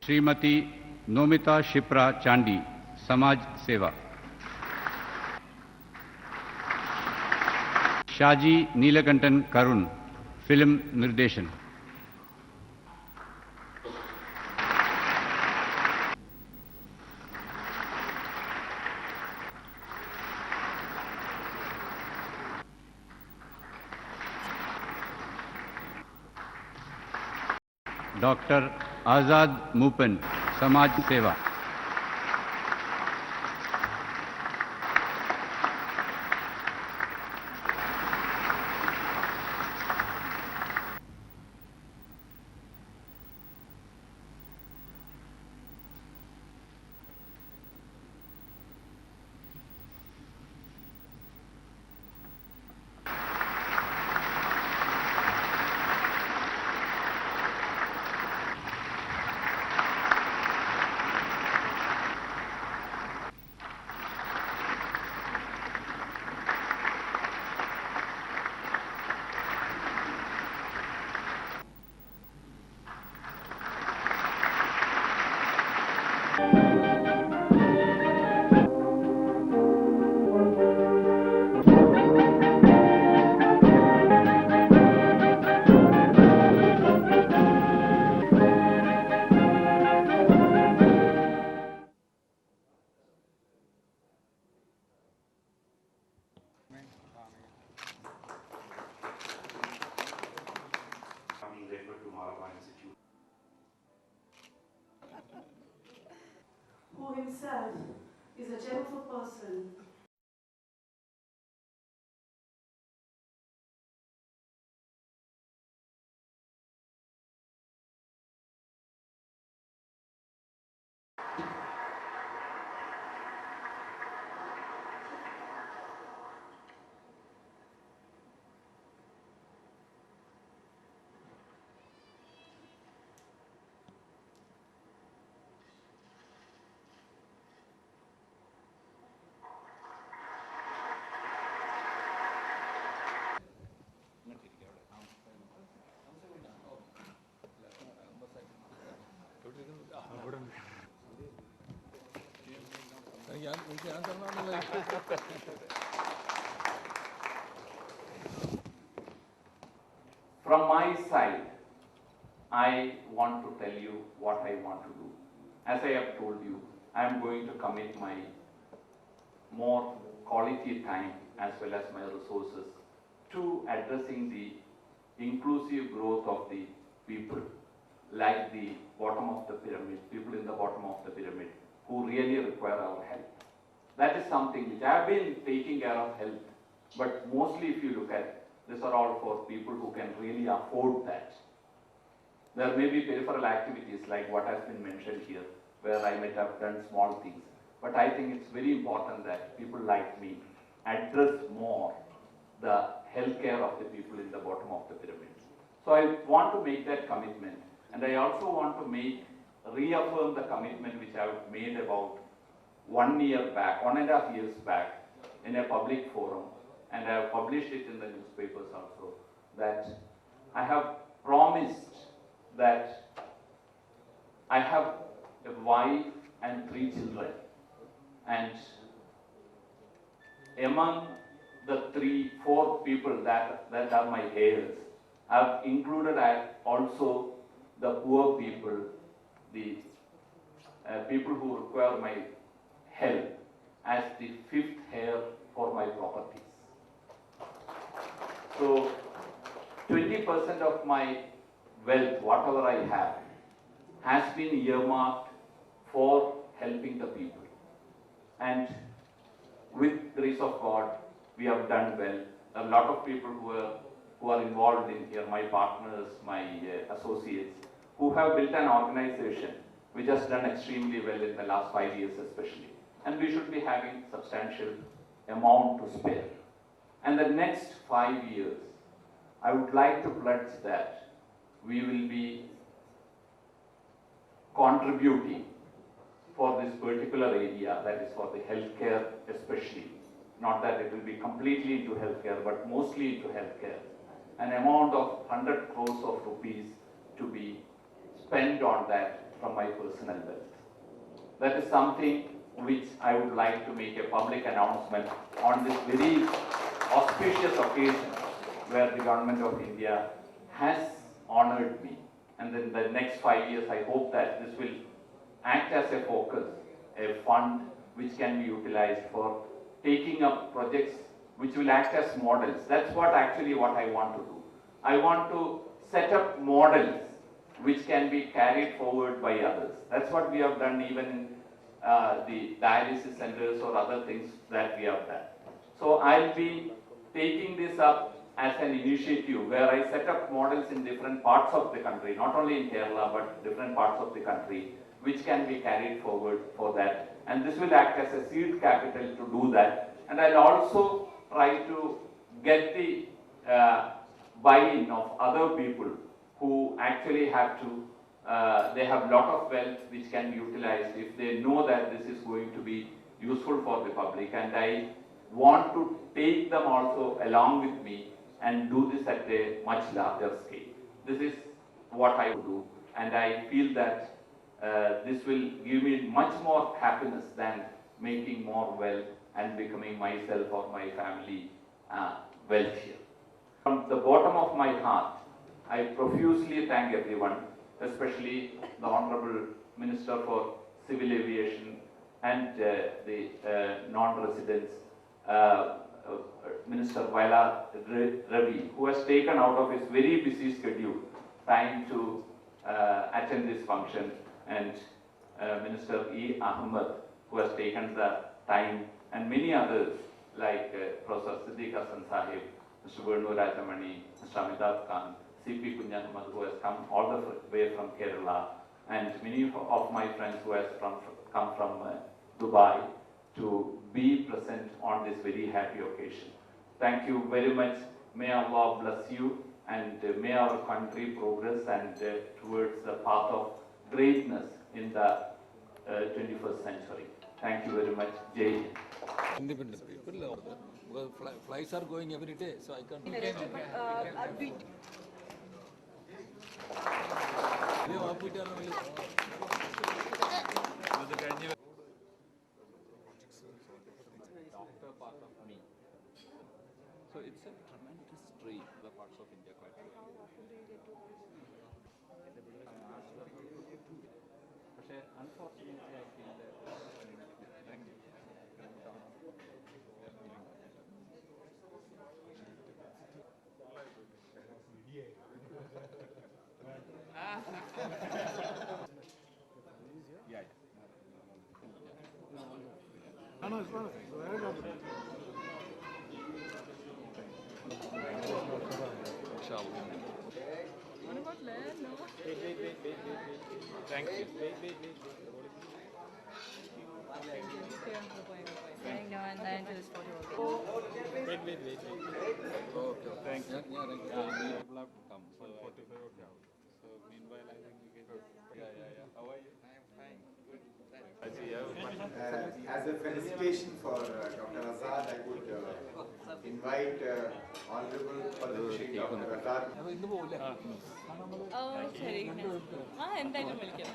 श्रीमती नोमिता शिप्रा चांडी, समाज सेवा। शाजी नीलकंठन करुण, फिल्म निर्देशन। डॉक्टर आजाद मूपन, समाज सेवा। Who himself is a gentle person. From my side, I want to tell you what I want to do. As I have told you, I am going to commit my more quality time as well as my resources to addressing the inclusive growth of the people, like the bottom of the pyramid, people in the bottom of the pyramid who really require our help. That is something which I have been taking care of health, but mostly if you look at, these are all for people who can really afford that. There may be peripheral activities like what has been mentioned here, where I might have done small things, but I think it's very important that people like me address more the healthcare of the people in the bottom of the pyramid. So I want to make that commitment, and I also want to reaffirm the commitment which I have made about 1 year back, 1.5 years back, in a public forum, and I have published it in the newspapers also, that I have promised that I have a wife and 3 children, and among the 4 people that are my heirs, I have included also the poor people, the people who require my help as the 5th heir for my properties. So 20% of my wealth, whatever I have, has been earmarked for helping the people. And with the grace of God, we have done well. A lot of people who are involved in here, my partners, my associates, who have built an organization which has done extremely well in the last 5 years especially. And we should be having substantial amount to spare. And the next 5 years, I would like to pledge that we will be contributing for this particular area, that is for the healthcare especially. Not that it will be completely into healthcare, but mostly into healthcare. An amount of 100 crores of rupees to be spent on that from my personal wealth. That is something which I would like to make a public announcement on this very auspicious occasion where the government of India has honored me. And in the next 5 years, I hope that this will act as a focus, a fund which can be utilized for taking up projects which will act as models. That's what I want to do. I want to set up models which can be carried forward by others. That's what we have done even in the dialysis centers or other things that we have done. So I'll be taking this up as an initiative where I set up models in different parts of the country, not only in Kerala but different parts of the country, which can be carried forward for that. And this will act as a seed capital to do that. And I'll also try to get the buy-in of other people who actually have to, they have a lot of wealth which can be utilized if they know that this is going to be useful for the public. And I want to take them also along with me and do this at a much larger scale. This is what I would do, and I feel that this will give me much more happiness than making more wealth and becoming myself or my family wealthier. From the bottom of my heart, I profusely thank everyone, especially the Honorable Minister for Civil Aviation and the non-residents, Minister Vaila Ravi, who has taken out of his very busy schedule time to attend this function, and Minister E. Ahmed, who has taken the time, and many others like Professor Siddiq Hassan Sahib, Mr. Venu Rajamani, Mr. Amitabh Khan, C.P. Kunyakumad, who has come all the way from Kerala, and many of my friends who has come from Dubai to be present on this very happy occasion. Thank you very much. May Allah bless you, and may our country progress and towards the path of greatness in the 21st century. Thank you very much. Jai Hind. Independent people, because flights are going every day, so I can't. Doctor part of me. So it's a tremendous dream, the parts of India quite പക്ഷേ unfortunately I feel that thank you. Yeah. What about land? No. Thank you. Saying no and then to this photo. Wait. Okay. Thank you. We would love to come. So, so meanwhile, I think we can. Yeah. How are you? I am fine. Good. I see you. As a felicitation for Dr. Azad, I would invite Honorable Padma Dr. Azad. Oh, ശരി. എന്തായാലും വിളിക്കാം.